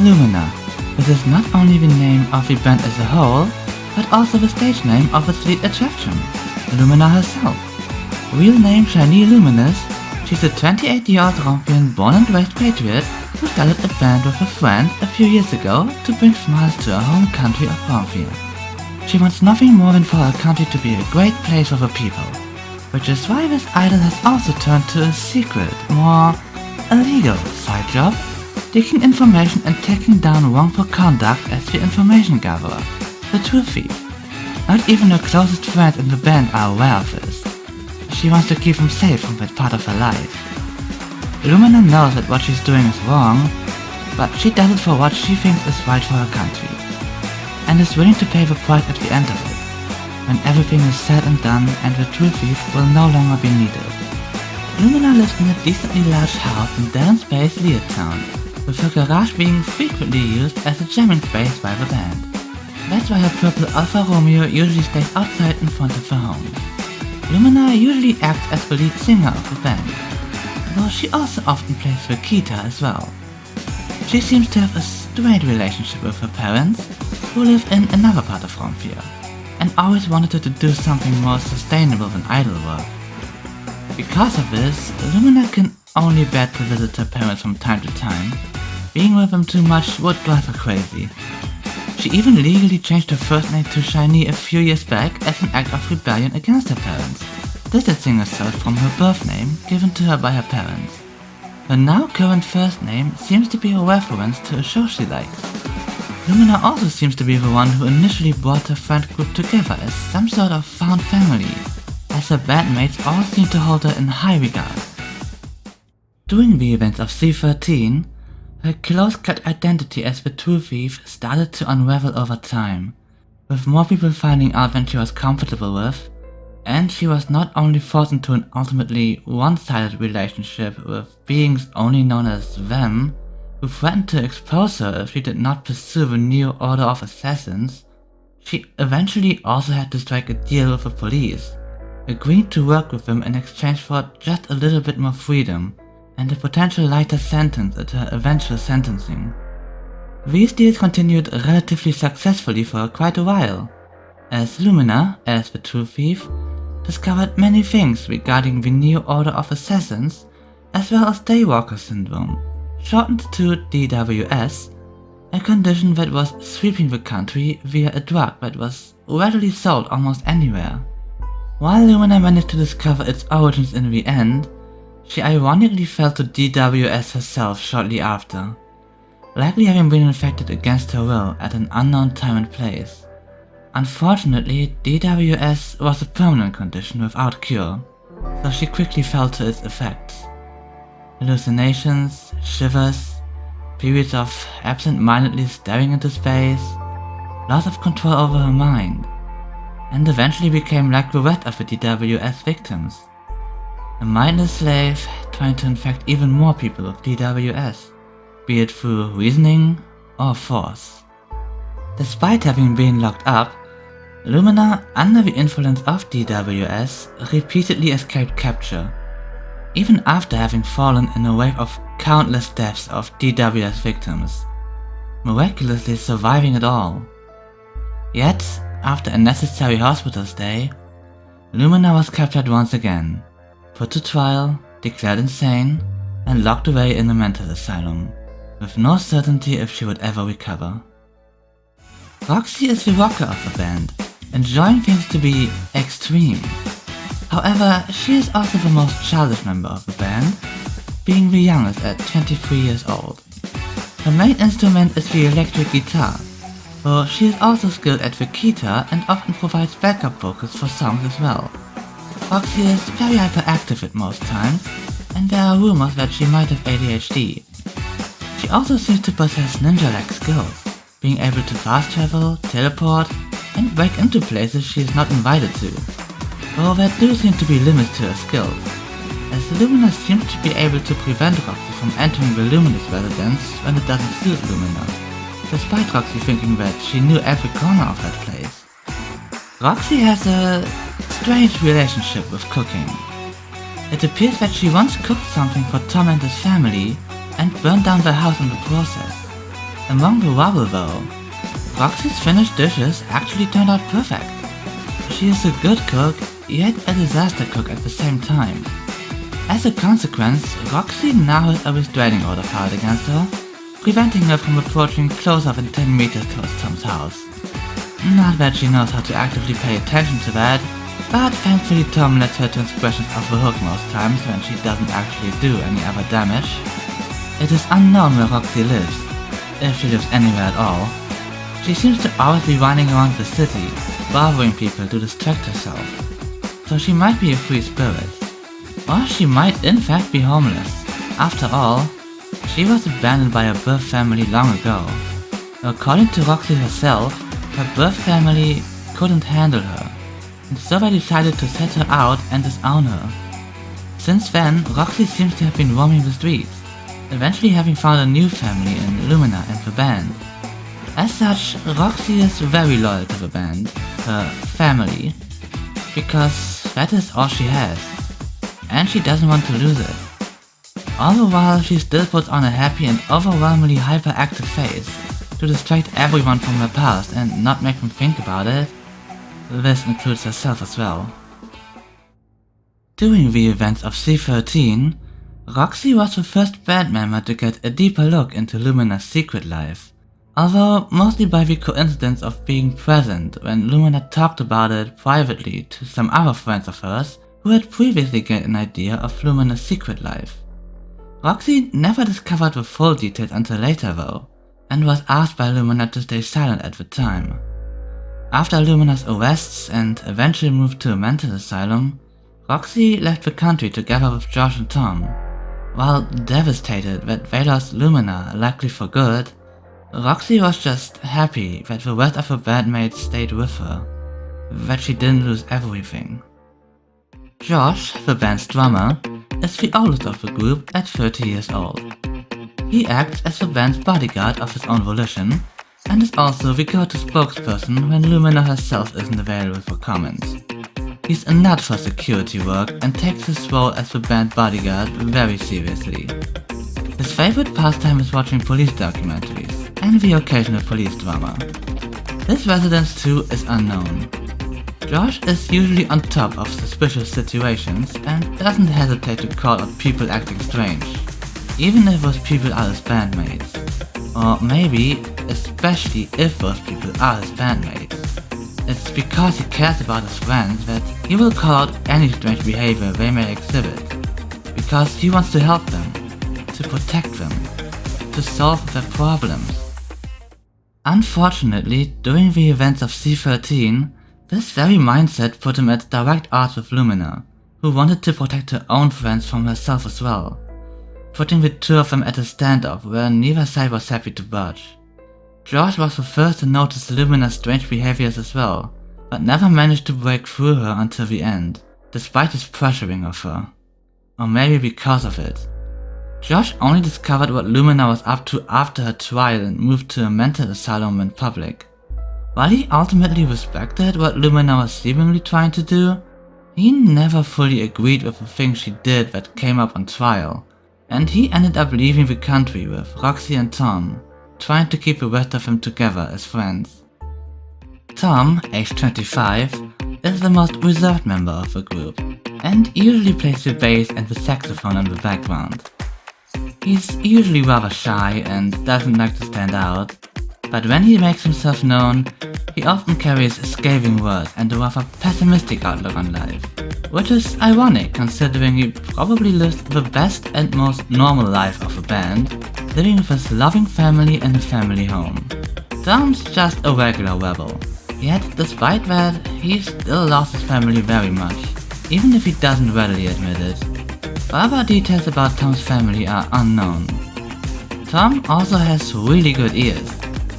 Lumina. This is not only the name of the band as a whole, but also the stage name of its lead attraction, Lumina herself. Real name Shiny Luminous, she's a 28-year-old Rompian born and raised patriot who started a band with a friend a few years ago to bring smiles to her home country of Rompian. She wants nothing more than for her country to be a great place for the people, which is why this idol has also turned to a secret, more illegal side job, taking information and taking down wrongful conduct as the information gatherer, the true thief. Not even her closest friends in the band are aware of this. She wants to keep them safe from that part of her life. Lumina knows that what she's doing is wrong, but she does it for what she thinks is right for her country, and is willing to pay the price at the end of it, when everything is said and done and the true thief will no longer be needed. Lumina lives in a decently large house in Darren's Bay's Leartown, with her garage being frequently used as a jamming space by the band. That's why her purple Alfa Romeo usually stays outside in front of her home. Lumina usually acts as the lead singer of the band, though she also often plays the guitar as well. She seems to have a strained relationship with her parents, who live in another part of Rompia, and always wanted her to do something more sustainable than idol work. Because of this, Lumina can only bear to visit her parents from time to time. Being with them too much would drive her crazy. She even legally changed her first name to Shiny a few years back as an act of rebellion against her parents, distancing herself from her birth name given to her by her parents. Her now current first name seems to be a reference to a show she likes. Lumina also seems to be the one who initially brought her friend group together as some sort of found family, as her bandmates all seem to hold her in high regard. During the events of C13, her close-cut identity as the true thief started to unravel over time, with more people finding out than she was comfortable with, and she was not only forced into an ultimately one-sided relationship with beings only known as them, who threatened to expose her if she did not pursue the new order of assassins, she eventually also had to strike a deal with the police, agreeing to work with them in exchange for just a little bit more freedom and a potential lighter sentence at her eventual sentencing. These deals continued relatively successfully for quite a while, as Lumina, as the true thief, discovered many things regarding the new order of assassins, as well as Daywalker syndrome, shortened to DWS, a condition that was sweeping the country via a drug that was readily sold almost anywhere. While Lumina managed to discover its origins in the end, she ironically fell to DWS herself shortly after, likely having been infected against her will at an unknown time and place. Unfortunately, DWS was a permanent condition without cure, so she quickly fell to its effects. Hallucinations, shivers, periods of absent-mindedly staring into space, loss of control over her mind, and eventually became like the rest of the DWS victims, a mindless slave trying to infect even more people with DWS, be it through reasoning or force. Despite having been locked up, Lumina, under the influence of DWS, repeatedly escaped capture, even after having fallen in a wave of countless deaths of DWS victims, miraculously surviving it all. Yet, after a necessary hospital stay, Lumina was captured once again, put to trial, declared insane, and locked away in a mental asylum, with no certainty if she would ever recover. Roxy is the rocker of the band, enjoying things to be extreme. However, she is also the most childish member of the band, being the youngest at 23 years old. Her main instrument is the electric guitar, though she is also skilled at the guitar and often provides backup vocals for songs as well. Roxy is very hyperactive at most times, and there are rumors that she might have ADHD. She also seems to possess ninja-like skills, being able to fast travel, teleport, and break into places she is not invited to, though there do seem to be limits to her skills, as Lumina seems to be able to prevent Roxy from entering the Luminous residence when it doesn't suit Lumina, despite Roxy thinking that she knew every corner of that place. Roxy has a strange relationship with cooking. It appears that she once cooked something for Tom and his family and burned down their house in the process. Among the rubble though, Roxy's finished dishes actually turned out perfect. She is a good cook, yet a disaster cook at the same time. As a consequence, Roxy now has a restraining order filed against her, preventing her from approaching closer than 10 meters towards Tom's house. Not that she knows how to actively pay attention to that, but thankfully Tom lets her transgressions off the hook most times when she doesn't actually do any other damage. It is unknown where Roxy lives, if she lives anywhere at all. She seems to always be running around the city, bothering people to distract herself. So she might be a free spirit. Or she might in fact be homeless. After all, she was abandoned by her birth family long ago. According to Roxy herself, her birth family couldn't handle her, and so they decided to set her out and disown her. Since then, Roxy seems to have been roaming the streets, eventually having found a new family in Lumina and the band. As such, Roxy is very loyal to the band, her family, because that is all she has, and she doesn't want to lose it. All the while, she still puts on a happy and overwhelmingly hyperactive face to distract everyone from her past and not make them think about it. This includes herself as well. During the events of C13, Roxy was the first band member to get a deeper look into Lumina's secret life, although mostly by the coincidence of being present when Lumina talked about it privately to some other friends of hers who had previously gained an idea of Lumina's secret life. Roxy never discovered the full details until later though, and was asked by Lumina to stay silent at the time. After Lumina's arrests and eventual move to a mental asylum, Roxy left the country together with Josh and Tom. While devastated that they lost Lumina, likely for good, Roxy was just happy that the rest of her bandmates stayed with her, that she didn't lose everything. Josh, the band's drummer, is the oldest of the group at 30 years old. He acts as the band's bodyguard of his own volition, and is also the go-to spokesperson when Lumina herself isn't available for comments. He's a nut for security work and takes his role as the band bodyguard very seriously. His favorite pastime is watching police documentaries, and the occasional police drama. His residence too is unknown. Josh is usually on top of suspicious situations and doesn't hesitate to call out people acting strange, even if those people are his bandmates. Or maybe, especially if those people are his bandmates. It's because he cares about his friends that he will call out any strange behavior they may exhibit, because he wants to help them, to protect them, to solve their problems. Unfortunately, during the events of C13, this very mindset put him at direct odds with Lumina, who wanted to protect her own friends from herself as well, putting the two of them at a standoff where neither side was happy to budge. Josh was the first to notice Lumina's strange behaviors as well, but never managed to break through her until the end, despite his pressuring of her. Or maybe because of it. Josh only discovered what Lumina was up to after her trial and moved to a mental asylum in public. While he ultimately respected what Lumina was seemingly trying to do, he never fully agreed with the things she did that came up on trial, and he ended up leaving the country with Roxy and Tom, trying to keep the rest of them together as friends. Tom, aged 25, is the most reserved member of the group, and usually plays the bass and the saxophone in the background. He's usually rather shy and doesn't like to stand out, but when he makes himself known, he often carries scathing words and a rather pessimistic outlook on life, which is ironic considering he probably lives the best and most normal life of a band, living with his loving family in a family home. Tom's just a regular rebel, yet despite that, he still loves his family very much, even if he doesn't readily admit it. Further details about Tom's family are unknown. Tom also has really good ears,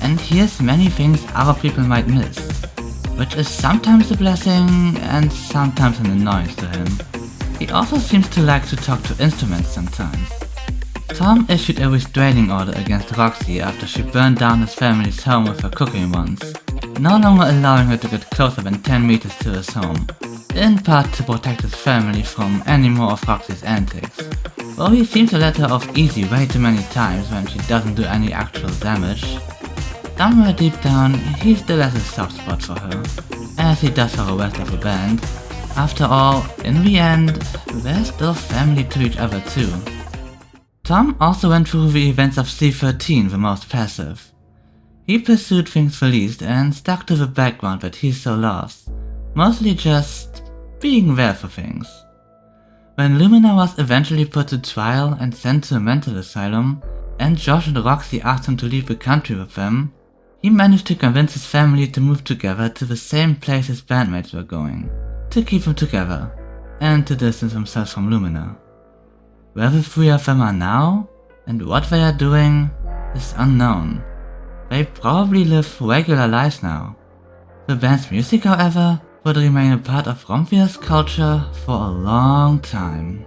and hears many things other people might miss, which is sometimes a blessing and sometimes an annoyance to him. He also seems to like to talk to instruments sometimes. Tom issued a restraining order against Roxy after she burned down his family's home with her cooking once, no longer allowing her to get closer than 10 meters to his home, in part to protect his family from any more of Roxy's antics. Though he seems to let her off easy way too many times when she doesn't do any actual damage, somewhere deep down he still has a soft spot for her, as he does for the rest of the band. After all, in the end, they're still family to each other too. Tom also went through the events of C13 the most passive. He pursued things the least and stuck to the background that he's so lost, mostly just being there for things. When Lumina was eventually put to trial and sent to a mental asylum, and Josh and Roxy asked him to leave the country with them, he managed to convince his family to move together to the same place his bandmates were going, to keep them together, and to distance themselves from Lumina. Where the three of them are now, and what they are doing, is unknown. They probably live regular lives now. The band's music, however, would remain a part of Romphia's culture for a long time.